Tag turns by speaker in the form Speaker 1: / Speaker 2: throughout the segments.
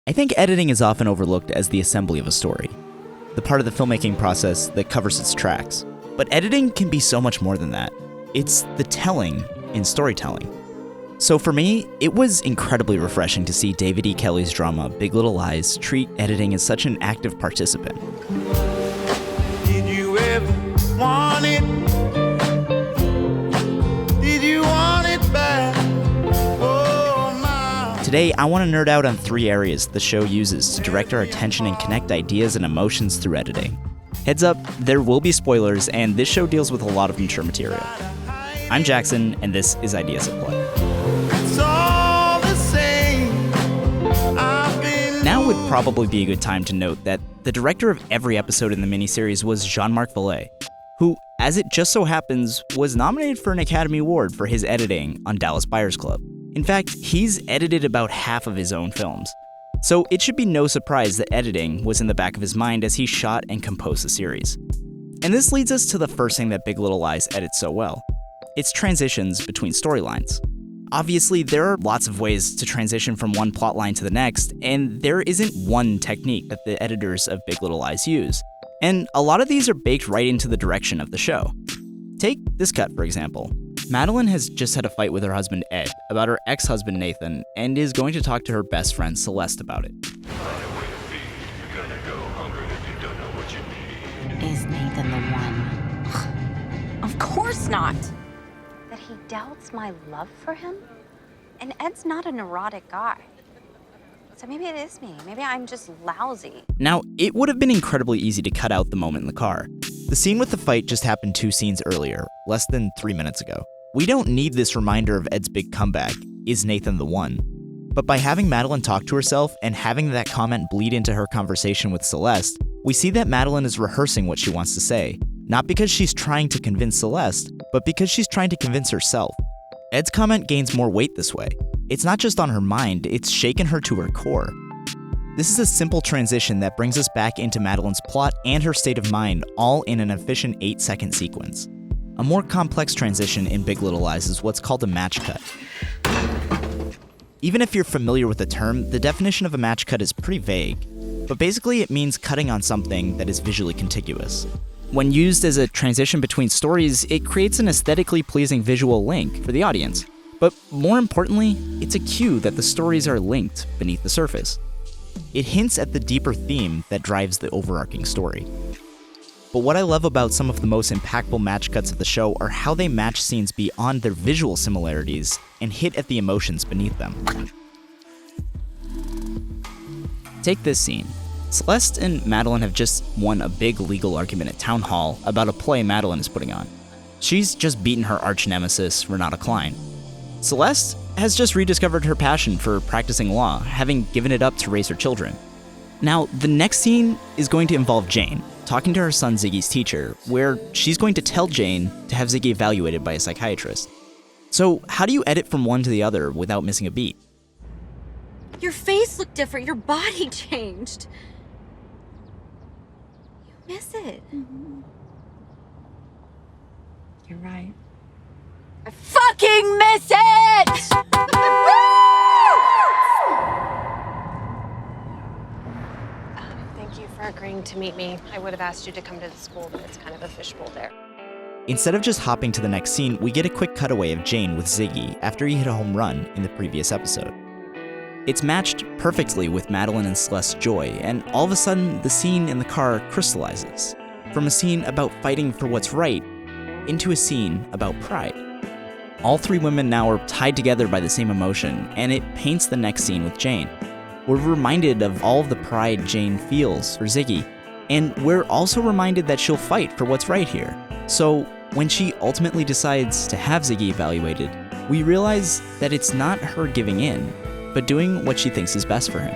Speaker 1: I think editing is often overlooked as the assembly of a story, the part of the filmmaking process that covers its tracks. But editing can be so much more than that. It's the telling in storytelling. So for me, it was incredibly refreshing to see David E. Kelley's drama, Big Little Lies, treat editing as such an active participant.
Speaker 2: Did you ever want it? Did you want it back? Oh, my.
Speaker 1: Today, I want to nerd out on 3 areas the show uses to direct our attention and connect ideas and emotions through editing. Heads up, there will be spoilers, and this show deals with a lot of mature material. I'm Jackson, and this is Ideas at Play. Now would probably be a good time to note that the director of every episode in the miniseries was Jean-Marc Vallée, who, as it just so happens, was nominated for an Academy Award for his editing on Dallas Buyers Club. In fact, he's edited about half of his own films. So it should be no surprise that editing was in the back of his mind as he shot and composed the series. And this leads us to the first thing that Big Little Lies edits so well. It's transitions between storylines. Obviously, there are lots of ways to transition from one plotline to the next, and there isn't one technique that the editors of Big Little Lies use. And a lot of these are baked right into the direction of the show. Take this cut, for example. Madeline has just had a fight with her husband Ed about her ex-husband Nathan, and is going to talk to her best friend Celeste about it.
Speaker 3: Is Nathan the one?
Speaker 4: Of course not. That he doubts my love for him? And Ed's not a neurotic guy. So maybe it is me. Maybe I'm just lousy.
Speaker 1: Now, it would have been incredibly easy to cut out the moment in the car. The scene with the fight just happened 2 scenes earlier, less than 3 minutes ago. We don't need this reminder of Ed's big comeback, is Nathan the one? But by having Madeline talk to herself and having that comment bleed into her conversation with Celeste, we see that Madeline is rehearsing what she wants to say, not because she's trying to convince Celeste, but because she's trying to convince herself. Ed's comment gains more weight this way. It's not just on her mind, it's shaken her to her core. This is a simple transition that brings us back into Madeline's plot and her state of mind, all in an efficient 8-second sequence. A more complex transition in Big Little Lies is what's called a match cut. Even if you're familiar with the term, the definition of a match cut is pretty vague, but basically it means cutting on something that is visually contiguous. When used as a transition between stories, it creates an aesthetically pleasing visual link for the audience. But more importantly, it's a cue that the stories are linked beneath the surface. It hints at the deeper theme that drives the overarching story. But what I love about some of the most impactful match cuts of the show are how they match scenes beyond their visual similarities and hit at the emotions beneath them. Take this scene. Celeste and Madeline have just won a big legal argument at town hall about a play Madeline is putting on. She's just beaten her arch nemesis, Renata Klein. Celeste has just rediscovered her passion for practicing law, having given it up to raise her children. Now, the next scene is going to involve Jane, talking to her son Ziggy's teacher, where she's going to tell Jane to have Ziggy evaluated by a psychiatrist. So, how do you edit from one to the other without missing a beat?
Speaker 4: Your face looked different. Your body changed. You miss it.
Speaker 3: Mm-hmm. You're right.
Speaker 4: I fucking miss it!
Speaker 5: Thank you for agreeing to meet me. I would have asked you to come to the school, but it's kind of a fishbowl there.
Speaker 1: Instead of just hopping to the next scene, we get a quick cutaway of Jane with Ziggy after he hit a home run in the previous episode. It's matched perfectly with Madeline and Celeste's joy, and all of a sudden, the scene in the car crystallizes from a scene about fighting for what's right into a scene about pride. All 3 women now are tied together by the same emotion, and it paints the next scene with Jane. We're reminded of all of the pride Jane feels for Ziggy, and we're also reminded that she'll fight for what's right here. So, when she ultimately decides to have Ziggy evaluated, we realize that it's not her giving in, but doing what she thinks is best for him.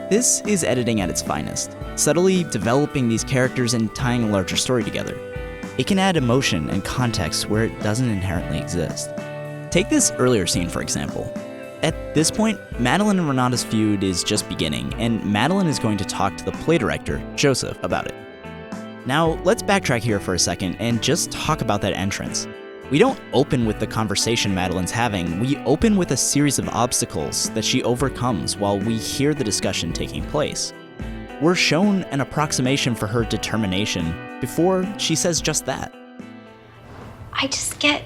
Speaker 1: This is editing at its finest, subtly developing these characters and tying a larger story together. It can add emotion and context where it doesn't inherently exist. Take this earlier scene, for example. At this point, Madeline and Renata's feud is just beginning, and Madeline is going to talk to the play director, Joseph, about it. Now, let's backtrack here for a second and just talk about that entrance. We don't open with the conversation Madeline's having, we open with a series of obstacles that she overcomes while we hear the discussion taking place. We're shown an approximation for her determination before she says just that.
Speaker 4: I just get...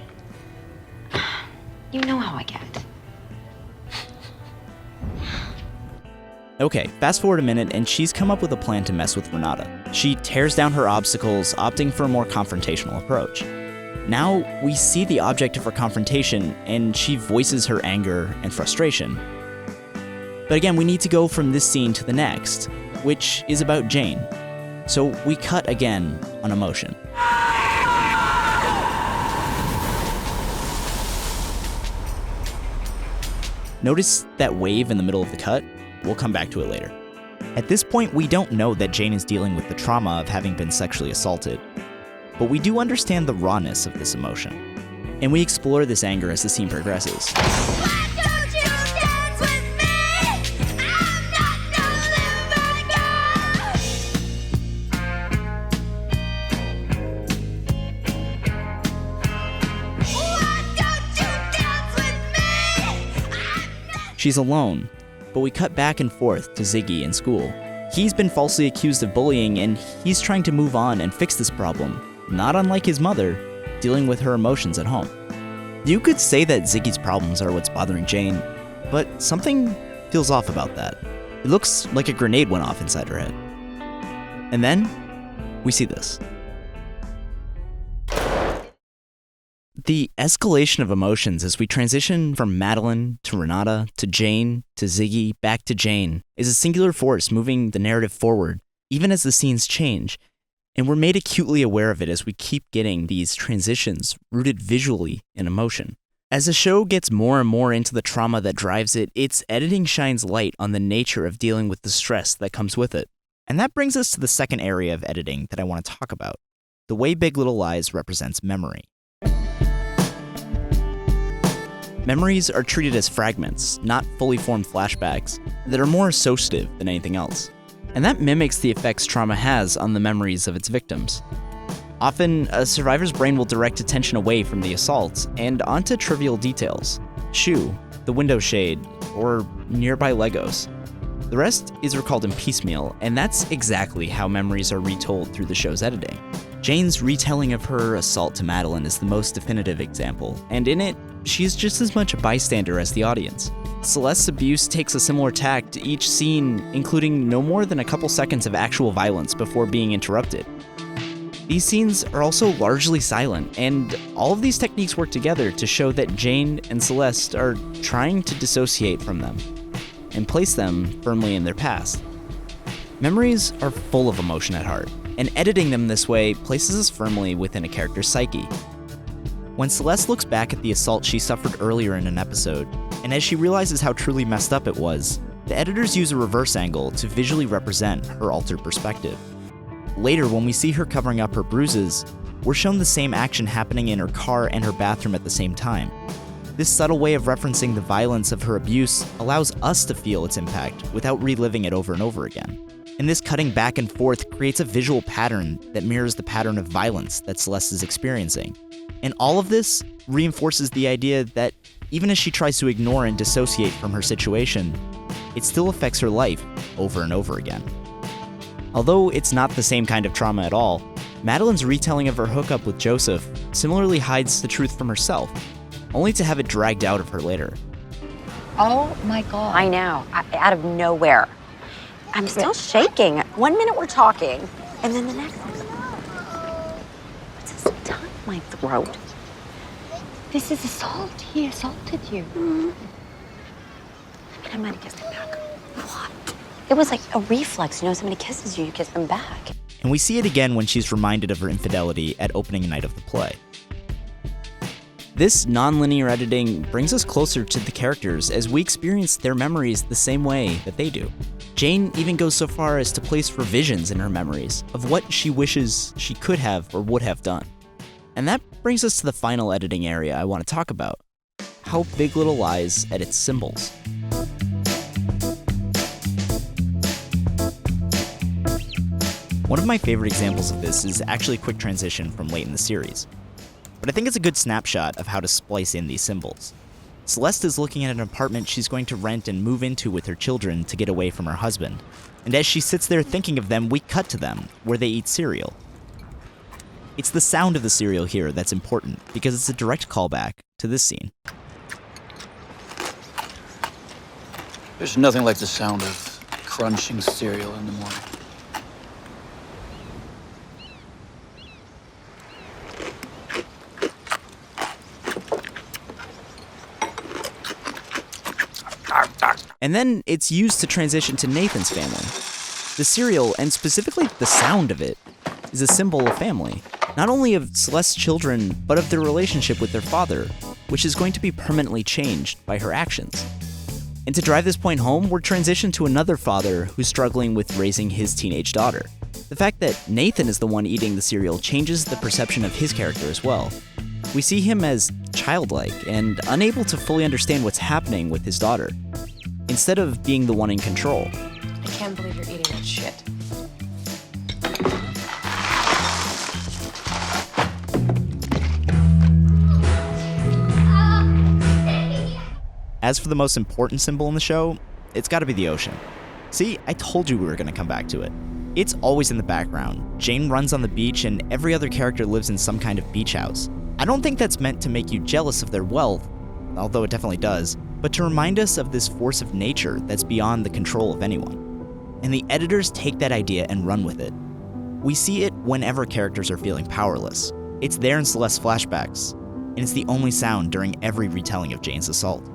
Speaker 4: You know how I get.
Speaker 1: Okay, fast forward a minute and she's come up with a plan to mess with Renata. She tears down her obstacles, opting for a more confrontational approach. Now we see the object of her confrontation and she voices her anger and frustration. But again, we need to go from this scene to the next, which is about Jane. So we cut again on emotion. Notice that wave in the middle of the cut? We'll come back to it later. At this point, we don't know that Jane is dealing with the trauma of having been sexually assaulted, but we do understand the rawness of this emotion, and we explore this anger as the scene progresses. She's alone, but we cut back and forth to Ziggy in school. He's been falsely accused of bullying, and he's trying to move on and fix this problem, not unlike his mother, dealing with her emotions at home. You could say that Ziggy's problems are what's bothering Jane, but something feels off about that. It looks like a grenade went off inside her head. And then, we see this. The escalation of emotions as we transition from Madeline to Renata to Jane to Ziggy back to Jane is a singular force moving the narrative forward, even as the scenes change, and we're made acutely aware of it as we keep getting these transitions rooted visually in emotion. As the show gets more and more into the trauma that drives it, its editing shines light on the nature of dealing with the stress that comes with it. And that brings us to the second area of editing that I want to talk about, the way Big Little Lies represents memory. Memories are treated as fragments, not fully formed flashbacks, that are more associative than anything else. And that mimics the effects trauma has on the memories of its victims. Often, a survivor's brain will direct attention away from the assault and onto trivial details. Shoe, the window shade, or nearby Legos. The rest is recalled in piecemeal, and that's exactly how memories are retold through the show's editing. Jane's retelling of her assault to Madeline is the most definitive example, and in it, she's just as much a bystander as the audience. Celeste's abuse takes a similar tack to each scene, including no more than a couple seconds of actual violence before being interrupted. These scenes are also largely silent, and all of these techniques work together to show that Jane and Celeste are trying to dissociate from them and place them firmly in their past. Memories are full of emotion at heart, and editing them this way places us firmly within a character's psyche. When Celeste looks back at the assault she suffered earlier in an episode, and as she realizes how truly messed up it was, the editors use a reverse angle to visually represent her altered perspective. Later, when we see her covering up her bruises, we're shown the same action happening in her car and her bathroom at the same time. This subtle way of referencing the violence of her abuse allows us to feel its impact without reliving it over and over again. And this cutting back and forth creates a visual pattern that mirrors the pattern of violence that Celeste is experiencing. And all of this reinforces the idea that even as she tries to ignore and dissociate from her situation, it still affects her life over and over again. Although it's not the same kind of trauma at all, Madeline's retelling of her hookup with Joseph similarly hides the truth from herself, only to have it dragged out of her later.
Speaker 3: Oh my God.
Speaker 4: I know, out of nowhere. I'm still shaking. 1 minute we're talking, and then the next. What's this tongue in my throat?
Speaker 3: This is assault. He assaulted you.
Speaker 4: I might have kissed him back. What? It was like a reflex. You know, somebody kisses you, you kiss them back.
Speaker 1: And we see it again when she's reminded of her infidelity at opening night of the play. This non-linear editing brings us closer to the characters as we experience their memories the same way that they do. Jane even goes so far as to place revisions in her memories of what she wishes she could have or would have done. And that brings us to the final editing area I want to talk about, how Big Little Lies edits symbols. One of my favorite examples of this is actually a quick transition from late in the series. but I think it's a good snapshot of how to splice in these symbols. Celeste is looking at an apartment she's going to rent and move into with her children to get away from her husband. And as she sits there thinking of them, we cut to them, where they eat cereal. It's the sound of the cereal here that's important, because it's a direct callback to this scene.
Speaker 6: There's nothing like the sound of crunching cereal in the morning.
Speaker 1: And then it's used to transition to Nathan's family. The cereal, and specifically the sound of it, is a symbol of family. Not only of Celeste's children, but of their relationship with their father, which is going to be permanently changed by her actions. And to drive this point home, we're transitioned to another father who's struggling with raising his teenage daughter. The fact that Nathan is the one eating the cereal changes the perception of his character as well. We see him as childlike and unable to fully understand what's happening with his daughter, instead of being the one in control.
Speaker 5: I can't believe you're eating that shit.
Speaker 1: As for the most important symbol in the show, it's gotta be the ocean. See, I told you we were gonna come back to it. It's always in the background. Jane runs on the beach and every other character lives in some kind of beach house. I don't think that's meant to make you jealous of their wealth, although it definitely does, but to remind us of this force of nature that's beyond the control of anyone. And the editors take that idea and run with it. We see it whenever characters are feeling powerless. It's there in Celeste's flashbacks, and it's the only sound during every retelling of Jane's assault.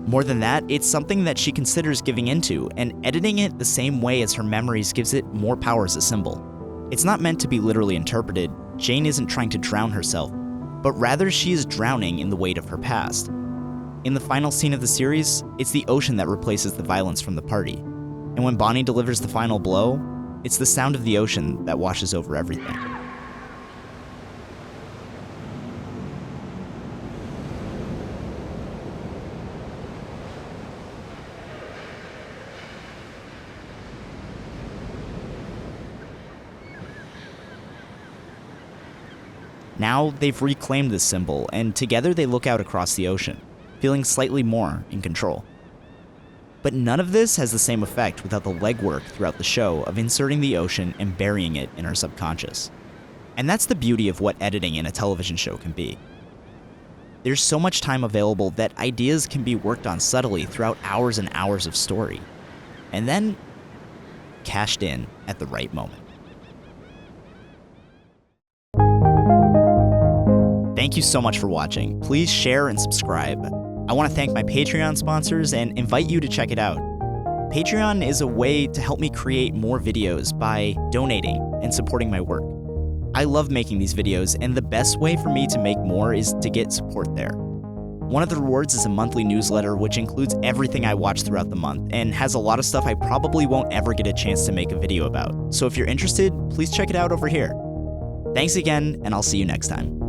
Speaker 1: More than that, it's something that she considers giving into, and editing it the same way as her memories gives it more power as a symbol. It's not meant to be literally interpreted. Jane isn't trying to drown herself, but rather she is drowning in the weight of her past. In the final scene of the series, it's the ocean that replaces the violence from the party. And when Bonnie delivers the final blow, it's the sound of the ocean that washes over everything. Now they've reclaimed this symbol, and together they look out across the ocean, feeling slightly more in control. But none of this has the same effect without the legwork throughout the show of inserting the ocean and burying it in our subconscious. And that's the beauty of what editing in a television show can be. There's so much time available that ideas can be worked on subtly throughout hours and hours of story, and then cashed in at the right moment. Thank you so much for watching. Please share and subscribe. I want to thank my Patreon sponsors and invite you to check it out. Patreon is a way to help me create more videos by donating and supporting my work. I love making these videos, and the best way for me to make more is to get support there. One of the rewards is a monthly newsletter which includes everything I watch throughout the month and has a lot of stuff I probably won't ever get a chance to make a video about. So if you're interested, please check it out over here. Thanks again, and I'll see you next time.